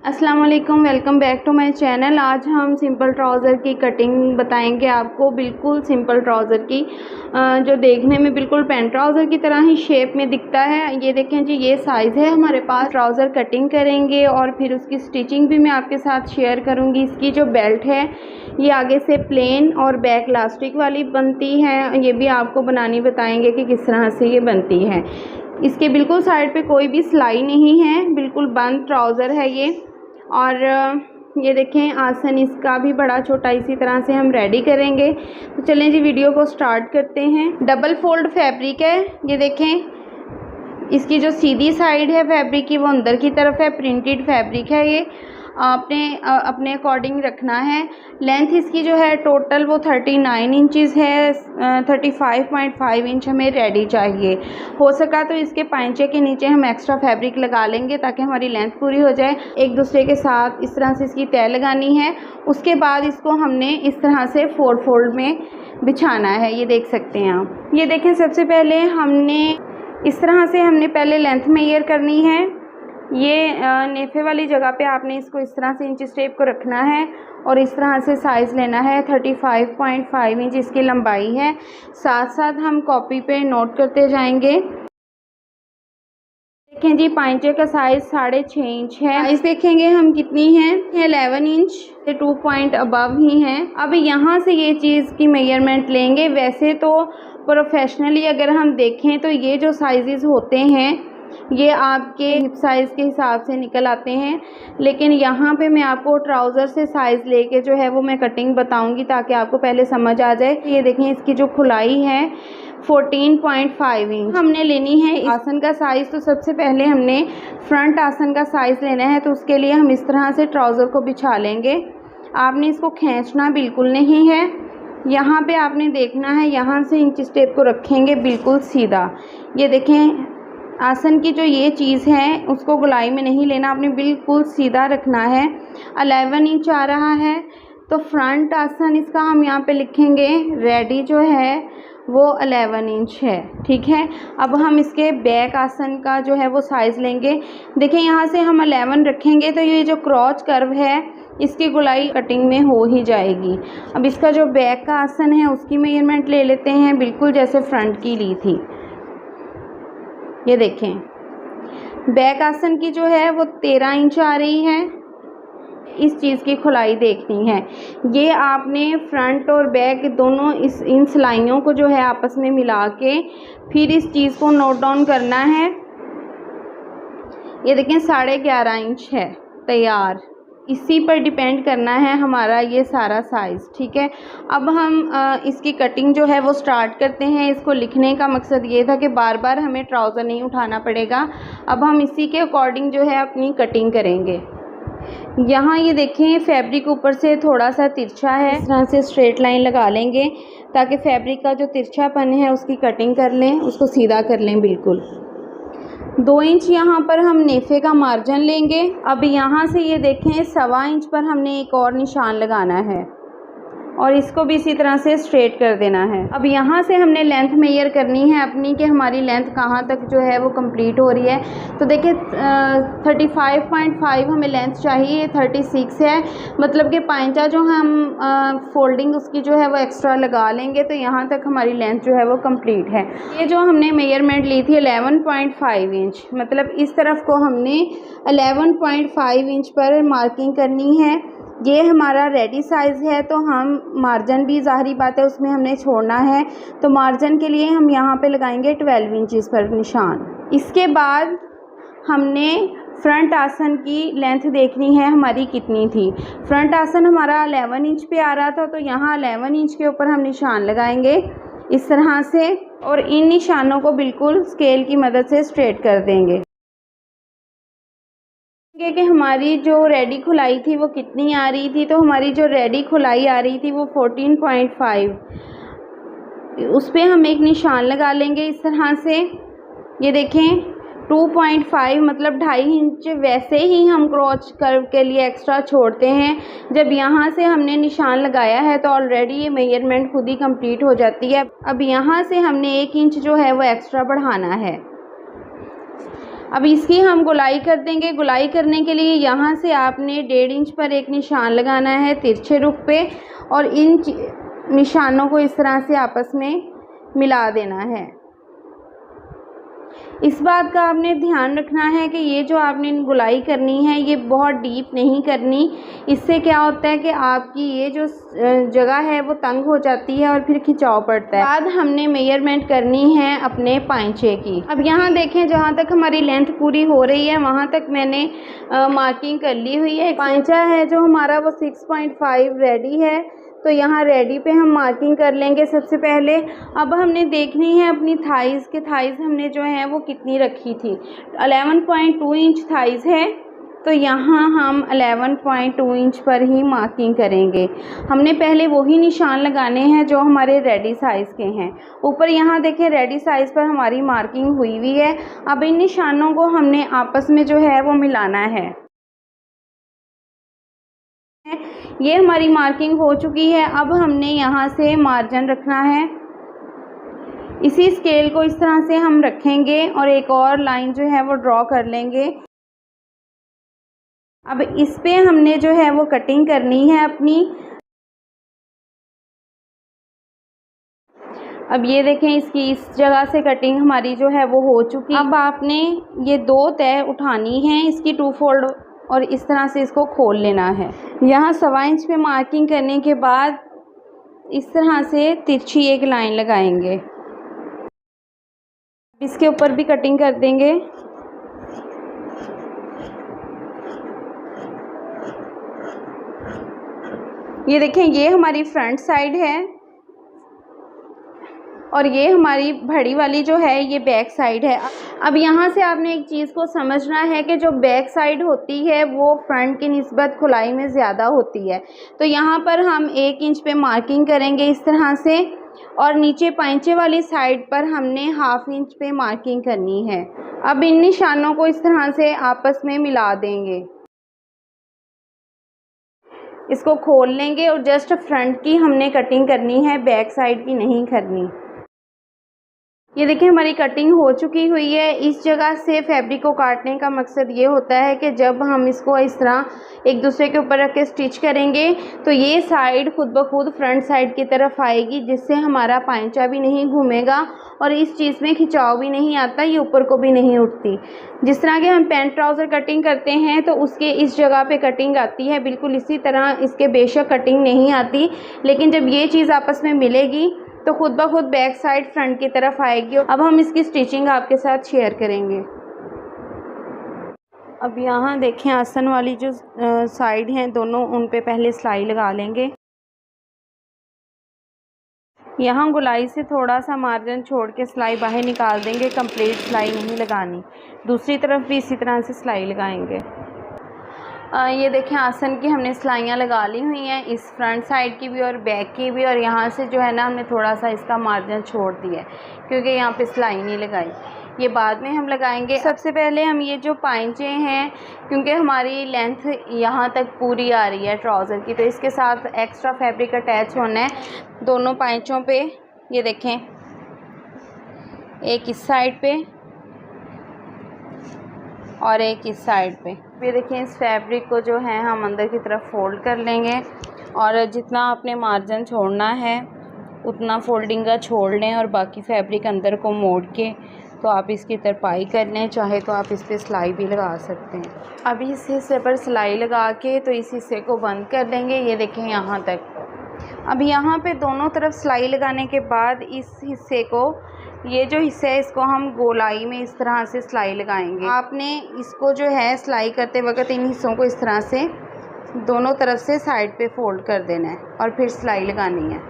अस्सलाम वालेकुम, welcome back to my channel. आज हम सिंपल ट्राउज़र की कटिंग बताएंगे आपको, बिल्कुल सिंपल ट्राउज़र की जो देखने में बिल्कुल पैंट ट्राउज़र की तरह ही शेप में दिखता है। ये देखें जी, ये साइज़ है हमारे पास। ट्राउज़र कटिंग करेंगे और फिर उसकी स्टिचिंग भी मैं आपके साथ शेयर करूँगी। इसकी जो बेल्ट है ये आगे से प्लेन और बैक इलास्टिक वाली बनती है। ये भी आपको बनानी बताएंगे कि किस तरह से ये बनती है। इसके बिल्कुल साइड पे कोई भी सिलाई नहीं है, बिल्कुल बंद ट्राउज़र है ये। और ये देखें, आसन इसका भी बड़ा छोटा इसी तरह से हम रेडी करेंगे। तो चलें जी, वीडियो को स्टार्ट करते हैं। डबल फोल्ड फैब्रिक है, ये देखें। इसकी जो सीधी साइड है फैब्रिक की वो अंदर की तरफ है, प्रिंटेड फैब्रिक है। ये आपने अपने अकॉर्डिंग रखना है। लेंथ इसकी जो है टोटल वो 39 इंचज़ है। 35.5 इंच हमें रेडी चाहिए। हो सका तो इसके पांचे के नीचे हम एक्स्ट्रा फैब्रिक लगा लेंगे ताकि हमारी लेंथ पूरी हो जाए। एक दूसरे के साथ इस तरह से इसकी तय लगानी है। उसके बाद इसको हमने इस तरह से 4 फोल्ड में बिछाना है। ये देख सकते हैं आप। ये देखें, सबसे पहले हमने इस तरह से पहले लेंथ मेजर करनी है। ये नेफे वाली जगह पे आपने इसको इस तरह से इंच टेप को रखना है और इस तरह से साइज़ लेना है। 35.5 इंच इसकी लंबाई है। साथ साथ हम कॉपी पे नोट करते जाएंगे। देखें जी, पांचे का साइज़ 6.5 इंच है। साइज़ देखेंगे हम कितनी है, 11 इंच से 2 पॉइंट अबव ही है। अब यहाँ से ये चीज़ की मेजरमेंट लेंगे। वैसे तो प्रोफेशनली अगर हम देखें तो ये जो साइज़ होते हैं ये आपके हिप साइज़ के हिसाब से निकल आते हैं, लेकिन यहाँ पे मैं आपको ट्राउज़र से साइज़ लेके जो है वो मैं कटिंग बताऊँगी ताकि आपको पहले समझ आ जाए। ये देखें, इसकी जो खुलाई है 14.5 इंच हमने लेनी है। आसन का साइज़ तो सबसे पहले हमने फ्रंट आसन का साइज़ लेना है, तो उसके लिए हम इस तरह से ट्राउज़र को बिछा लेंगे। आपने इसको खींचना बिल्कुल नहीं है। यहाँ पे आपने देखना है, यहाँ से इंच टेप को रखेंगे बिल्कुल सीधा। ये देखें, आसन की जो ये चीज़ है उसको गोलाई में नहीं लेना, आपने बिल्कुल सीधा रखना है। 11 इंच आ रहा है तो फ्रंट आसन इसका हम यहाँ पे लिखेंगे रेडी जो है वो 11 इंच है, ठीक है। अब हम इसके बैक आसन का जो है वो साइज़ लेंगे। देखें, यहाँ से हम 11 रखेंगे तो ये जो क्रॉच कर्व है इसकी गोलाई कटिंग में हो ही जाएगी। अब इसका जो बैक का आसन है उसकी मेजरमेंट ले लेते हैं, बिल्कुल जैसे फ्रंट की ली थी। ये देखें, बैक आसन की जो है वो 13 इंच आ रही है। इस चीज़ की खुलाई देखनी है। ये आपने फ्रंट और बैक दोनों इन सिलाइयों को जो है आपस में मिला के फिर इस चीज़ को नोट डाउन करना है। ये देखें, 11.5 इंच है तैयार। इसी पर डिपेंड करना है हमारा ये सारा साइज़, ठीक है। अब हम इसकी कटिंग जो है वो स्टार्ट करते हैं। इसको लिखने का मकसद ये था कि बार बार हमें ट्राउज़र नहीं उठाना पड़ेगा। अब हम इसी के अकॉर्डिंग जो है अपनी कटिंग करेंगे। यहाँ ये देखें, फैब्रिक ऊपर से थोड़ा सा तिरछा है, इस तरह से स्ट्रेट लाइन लगा लेंगे ताकि फैब्रिक का जो तिरछापन है उसकी कटिंग कर लें, उसको सीधा कर लें बिल्कुल। 2 इंच यहाँ पर हम नेफे का मार्जिन लेंगे। अब यहाँ से ये देखें, 1.25 इंच पर हमने एक और निशान लगाना है और इसको भी इसी तरह से स्ट्रेट कर देना है। अब यहाँ से हमने लेंथ मेजर करनी है अपनी कि हमारी लेंथ कहाँ तक जो है वो कंप्लीट हो रही है। तो देखिए, 35.5 हमें लेंथ चाहिए, 36 है। मतलब कि पांचा जो हम फोल्डिंग उसकी जो है वो एक्स्ट्रा लगा लेंगे तो यहाँ तक हमारी लेंथ जो है वो कंप्लीट है। ये जो हमने मेजरमेंट ली थी 11.5 इंच, मतलब इस तरफ को हमने 11.5 इंच पर मार्किंग करनी है। ये हमारा रेडी साइज़ है तो हम मार्जिन भी ज़ाहिरी बात है उसमें हमने छोड़ना है, तो मार्जिन के लिए हम यहाँ पे लगाएंगे 12 इंचज़ पर निशान। इसके बाद हमने फ्रंट आसन की लेंथ देखनी है हमारी कितनी थी। फ्रंट आसन हमारा 11 इंच पे आ रहा था, तो यहाँ 11 इंच के ऊपर हम निशान लगाएंगे इस तरह से और इन निशानों को बिल्कुल स्केल की मदद से स्ट्रेट कर देंगे कि हमारी जो रेडी खुलाई थी वो कितनी आ रही थी। तो हमारी जो रेडी खुलाई आ रही थी वो 14.5, उस पर हम एक निशान लगा लेंगे इस तरह से। ये देखें, 2.5 मतलब 2.5 इंच वैसे ही हम क्रॉच कर्व के लिए एक्स्ट्रा छोड़ते हैं। जब यहाँ से हमने निशान लगाया है तो ऑलरेडी ये मेजरमेंट खुद ही कंप्लीट हो जाती है। अब यहाँ से हमने 1 इंच जो है वो एक्स्ट्रा बढ़ाना है। अब इसकी हम गोलाई कर देंगे। गोलाई करने के लिए यहाँ से आपने 1.5 इंच पर एक निशान लगाना है तिरछे रुख पे, और इन निशानों को इस तरह से आपस में मिला देना है। इस बात का आपने ध्यान रखना है कि ये जो आपने गोलाई करनी है ये बहुत डीप नहीं करनी। इससे क्या होता है कि आपकी ये जो जगह है वो तंग हो जाती है और फिर खिंचाव पड़ता है। बाद हमने मेजरमेंट करनी है अपने पांचे की। अब यहाँ देखें, जहाँ तक हमारी लेंथ पूरी हो रही है वहाँ तक मैंने मार्किंग कर ली हुई है। पांचा है जो हमारा वो 6.5 रेडी है, तो यहाँ रेडी पे हम मार्किंग कर लेंगे सबसे पहले। अब हमने देखनी है अपनी थाइज़ के, थाइज़ हमने जो है वो कितनी रखी थी। 11.2 इंच थाइज़ है, तो यहाँ हम 11.2 इंच पर ही मार्किंग करेंगे। हमने पहले वही निशान लगाने हैं जो हमारे रेडी साइज़ के हैं। ऊपर यहाँ देखें रेडी साइज़ पर हमारी मार्किंग हुई हुई है। अब इन निशानों को हमने आपस में जो है वो मिलाना है। ये हमारी मार्किंग हो चुकी है। अब हमने यहाँ से मार्जिन रखना है। इसी स्केल को इस तरह से हम रखेंगे और एक और लाइन जो है वो ड्रॉ कर लेंगे। अब इस पे हमने जो है वो कटिंग करनी है अपनी। अब ये देखें, इसकी इस जगह से कटिंग हमारी जो है वो हो चुकी है। अब आपने ये 2 तय उठानी है इसकी 2 फोल्ड, और इस तरह से इसको खोल लेना है। यहाँ 1.25 इंच पे मार्किंग करने के बाद इस तरह से तिरछी एक लाइन लगाएंगे। इसके ऊपर भी कटिंग कर देंगे। ये देखें, ये हमारी फ्रंट साइड है और ये हमारी भड़ी वाली जो है ये बैक साइड है। अब यहाँ से आपने एक चीज़ को समझना है कि जो बैक साइड होती है वो फ्रंट की निस्बत खुलाई में ज़्यादा होती है। तो यहाँ पर हम 1 इंच पे मार्किंग करेंगे इस तरह से, और नीचे पांचे वाली साइड पर हमने 1/2 इंच पे मार्किंग करनी है। अब इन निशानों को इस तरह से आपस में मिला देंगे। इसको खोल लेंगे और जस्ट फ्रंट की हमने कटिंग करनी है, बैक साइड की नहीं करनी। ये देखिए, हमारी कटिंग हो चुकी हुई है। इस जगह से फैब्रिक को काटने का मकसद ये होता है कि जब हम इसको इस तरह एक दूसरे के ऊपर रख के स्टिच करेंगे तो ये साइड खुद ब खुद फ्रंट साइड की तरफ आएगी, जिससे हमारा पांचा भी नहीं घूमेगा और इस चीज़ में खिंचाव भी नहीं आता, ये ऊपर को भी नहीं उठती। जिस तरह के हम पैंट ट्राउज़र कटिंग करते हैं तो उसके इस जगह पे कटिंग आती है, बिल्कुल इसी तरह इसके बेशक कटिंग नहीं आती, लेकिन जब ये चीज़ आपस में मिलेगी तो खुद ब खुद बैक साइड फ्रंट की तरफ आएगी। अब हम इसकी स्टिचिंग आपके साथ शेयर करेंगे। अब यहाँ देखें, आसन वाली जो साइड हैं दोनों, उन पे पहले सिलाई लगा लेंगे। यहाँ गोलाई से थोड़ा सा मार्जिन छोड़ के सिलाई बाहर निकाल देंगे, कंप्लीट सिलाई नहीं लगानी। दूसरी तरफ भी इसी तरह से सिलाई लगाएंगे। ये देखें, आसन की हमने सिलाइयाँ लगा ली हुई हैं, इस फ्रंट साइड की भी और बैक की भी, और यहाँ से जो है ना हमने थोड़ा सा इसका मार्जिन छोड़ दिया है क्योंकि यहाँ पे सिलाई नहीं लगाई, ये बाद में हम लगाएंगे। सबसे पहले हम ये जो पांचे हैं, क्योंकि हमारी लेंथ यहाँ तक पूरी आ रही है ट्राउज़र की, तो इसके साथ एक्स्ट्रा फैब्रिक अटैच होना है दोनों पांचों पे। ये देखें, एक इस साइड पे और एक इस साइड पे। ये देखें, इस फैब्रिक को जो है हम अंदर की तरफ फोल्ड कर लेंगे और जितना आपने मार्जिन छोड़ना है उतना फोल्डिंग का छोड़ लें और बाकी फैब्रिक अंदर को मोड़ के तो आप इसकी तरपाई कर लें, चाहे तो आप इस पर सिलाई भी लगा सकते हैं। अब इस हिस्से पर सिलाई लगा के तो इस हिस्से को बंद कर देंगे। ये देखें यहाँ तक। अब यहाँ पे दोनों तरफ सिलाई लगाने के बाद इस हिस्से को, ये जो हिस्सा है इसको हम गोलाई में इस तरह से सिलाई लगाएंगे। आपने इसको जो है सिलाई करते वक्त इन हिस्सों को इस तरह से दोनों तरफ से साइड पे फोल्ड कर देना है और फिर सिलाई लगानी है।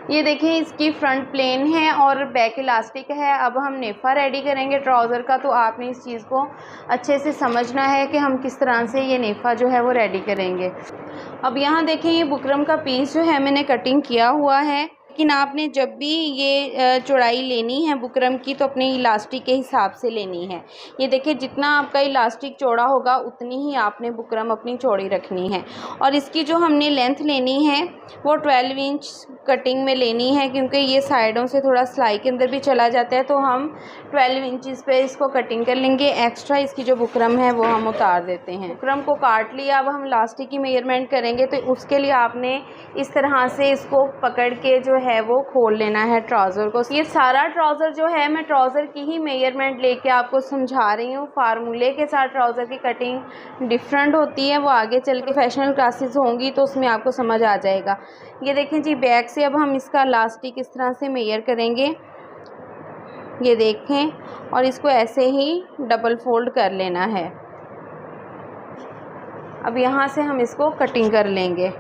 ये देखें, इसकी फ्रंट प्लेन है और बैक इलास्टिक है। अब हम नेफा रेडी करेंगे ट्राउज़र का, तो आपने इस चीज़ को अच्छे से समझना है कि हम किस तरह से ये नेफा जो है वो रेडी करेंगे। अब यहाँ देखें, ये बुकरम का पीस जो है मैंने कटिंग किया हुआ है, लेकिन आपने जब भी ये चौड़ाई लेनी है बुकरम की तो अपने इलास्टिक के हिसाब से लेनी है। ये देखिए, जितना आपका इलास्टिक चौड़ा होगा उतनी ही आपने बुकरम अपनी चौड़ी रखनी है। और इसकी जो हमने लेंथ लेनी है वो 12 इंच कटिंग में लेनी है, क्योंकि ये साइडों से थोड़ा सिलाई के अंदर भी चला जाता है। तो हम 12 इंचज़ पे इसको कटिंग कर लेंगे। एक्स्ट्रा इसकी जो बुकरम है वो हम उतार देते हैं। बुकरम को काट लिया, अब हम इलास्टिक की मेजरमेंट करेंगे। तो उसके लिए आपने इस तरह से इसको पकड़ के जो है वो खोल लेना है ट्राउज़र को। ये सारा ट्राउज़र जो है मैं ट्राउज़र की ही मेजरमेंट लेके आपको समझा रही हूँ। फार्मूले के साथ ट्राउज़र की कटिंग डिफरेंट होती है, वो आगे चल के प्रोफेशनल क्लासेस होंगी तो उसमें आपको समझ आ जाएगा। ये देखें जी, बैक से अब हम इसका इलास्टिक इस तरह से मेजर करेंगे, ये देखें, और इसको ऐसे ही डबल फोल्ड कर लेना है। अब यहाँ से हम इसको कटिंग कर लेंगे।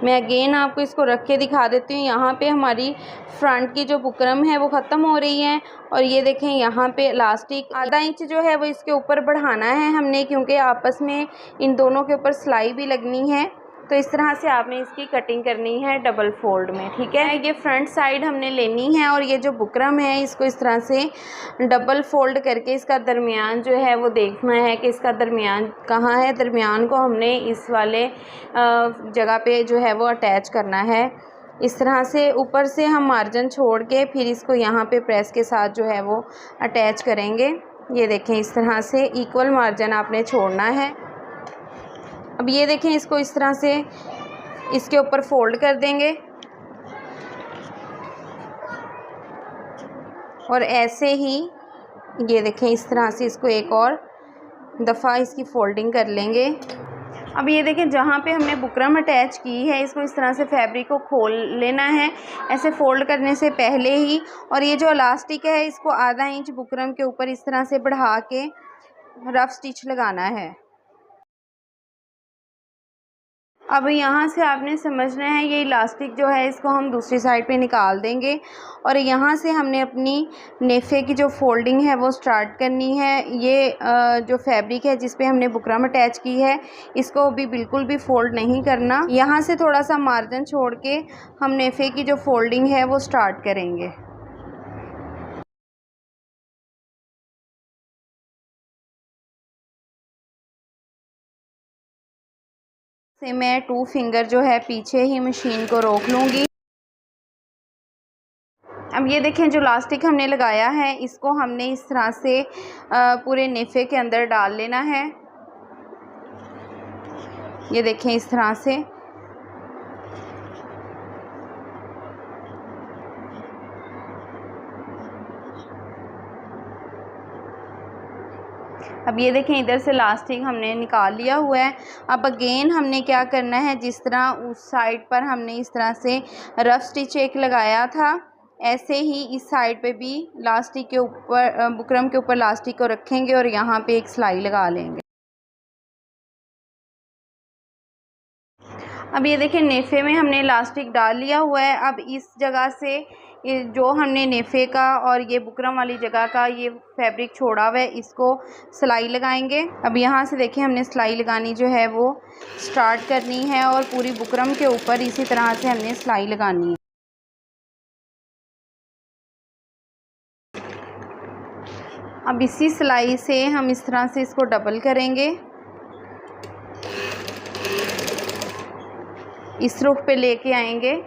मैं अगेन आपको इसको रख के दिखा देती हूँ। यहाँ पे हमारी फ्रंट की जो बुकरम है वो ख़त्म हो रही है, और ये देखें यहाँ पे इलास्टिक आधा इंच जो है वो इसके ऊपर बढ़ाना है हमने, क्योंकि आपस में इन दोनों के ऊपर सिलाई भी लगनी है। तो इस तरह से आपने इसकी कटिंग करनी है डबल फोल्ड में, ठीक है। ये फ्रंट साइड हमने लेनी है, और ये जो बुकरम है इसको इस तरह से डबल फोल्ड करके इसका दरमियान जो है वो देखना है कि इसका दरमियान कहाँ है। दरमियान को हमने इस वाले जगह पे जो है वो अटैच करना है। इस तरह से ऊपर से हम मार्जिन छोड़ के फिर इसको यहाँ पे प्रेस के साथ जो है वो अटैच करेंगे। ये देखें, इस तरह से इक्वल मार्जिन आपने छोड़ना है। अब ये देखें, इसको इस तरह से इसके ऊपर फोल्ड कर देंगे, और ऐसे ही ये देखें इस तरह से इसको एक और दफ़ा इसकी फोल्डिंग कर लेंगे। अब ये देखें, जहाँ पे हमने बुकरम अटैच की है इसको इस तरह से फैब्रिक को खोल लेना है, ऐसे फोल्ड करने से पहले ही। और ये जो इलास्टिक है इसको आधा इंच बुकरम के ऊपर इस तरह से बढ़ा के रफ स्टिच लगाना है। अब यहाँ से आपने समझना है, ये इलास्टिक जो है इसको हम दूसरी साइड पे निकाल देंगे, और यहाँ से हमने अपनी नेफे की जो फोल्डिंग है वो स्टार्ट करनी है। ये जो फैब्रिक है जिस पे हमने बुकरम अटैच की है इसको भी बिल्कुल भी फोल्ड नहीं करना। यहाँ से थोड़ा सा मार्जिन छोड़ के हम नेफे की जो फोल्डिंग है वो स्टार्ट करेंगे। से मैं 2 फिंगर जो है पीछे ही मशीन को रोक लूँगी। अब ये देखें, जो इलास्टिक हमने लगाया है इसको हमने इस तरह से पूरे नेफे के अंदर डाल लेना है। ये देखें इस तरह से। अब ये देखें, इधर से इलास्टिक हमने निकाल लिया हुआ है। अब अगेन हमने क्या करना है, जिस तरह उस साइड पर हमने इस तरह से रफ स्टिच एक लगाया था, ऐसे ही इस साइड पे भी इलास्टिक के ऊपर बुकरम के ऊपर इलास्टिक को रखेंगे और यहाँ पे एक सिलाई लगा लेंगे। अब ये देखें, नेफे में हमने इलास्टिक डाल लिया हुआ है। अब इस जगह से ये जो हमने नेफे का और ये बुकरम वाली जगह का ये फैब्रिक छोड़ा हुआ है इसको सिलाई लगाएंगे। अब यहाँ से देखें, हमने सिलाई लगानी जो है वो स्टार्ट करनी है, और पूरी बुकरम के ऊपर इसी तरह से हमने सिलाई लगानी है। अब इसी सिलाई से हम इस तरह से इसको डबल करेंगे, इस रुख पे लेके आएंगे।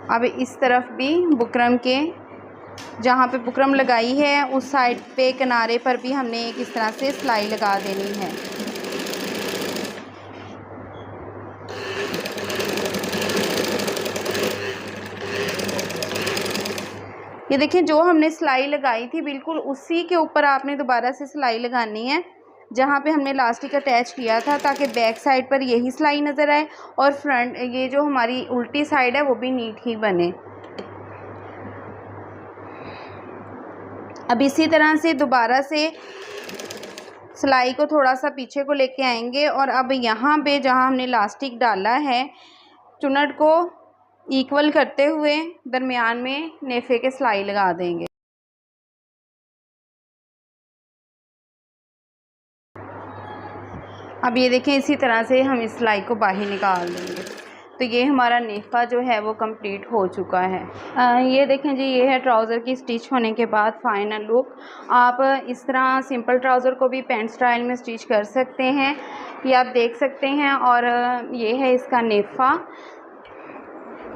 अब इस तरफ भी बुकरम के जहाँ पे बुकरम लगाई है उस साइड पे किनारे पर भी हमने एक इस तरह से सिलाई लगा देनी है। ये देखिए, जो हमने सिलाई लगाई थी बिल्कुल उसी के ऊपर आपने दोबारा से सिलाई लगानी है जहाँ पे हमने इलास्टिक अटैच किया था, ताकि बैक साइड पर यही सिलाई नज़र आए और फ्रंट ये जो हमारी उल्टी साइड है वो भी नीट ही बने। अब इसी तरह से दोबारा से सिलाई को थोड़ा सा पीछे को लेके आएंगे, और अब यहाँ पे जहाँ हमने इलास्टिक डाला है चुनट को इक्वल करते हुए दरमियान में नेफे के सिलाई लगा देंगे। अब ये देखें, इसी तरह से हम इस सिलाई को बाहर निकाल देंगे। तो ये हमारा नेफा जो है वो कंप्लीट हो चुका है। ये देखें जी, ये है ट्राउज़र की स्टिच होने के बाद फाइनल लुक। आप इस तरह सिंपल ट्राउज़र को भी पैंट स्टाइल में स्टिच कर सकते हैं, ये आप देख सकते हैं। और ये है इसका नेफा।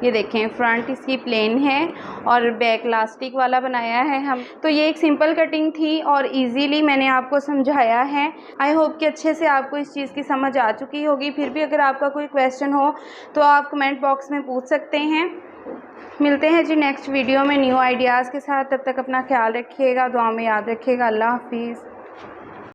ये देखें, फ्रंट इसकी प्लेन है और बैक लास्टिक वाला बनाया है हम। तो ये एक सिंपल कटिंग थी और इजीली मैंने आपको समझाया है। आई होप कि अच्छे से आपको इस चीज़ की समझ आ चुकी होगी। फिर भी अगर आपका कोई क्वेश्चन हो तो आप कमेंट बॉक्स में पूछ सकते हैं। मिलते हैं जी नेक्स्ट वीडियो में न्यू आइडियाज़ के साथ। तब तक अपना ख्याल रखिएगा, दुआ में याद रखिएगा। अल्लाह हाफिज़।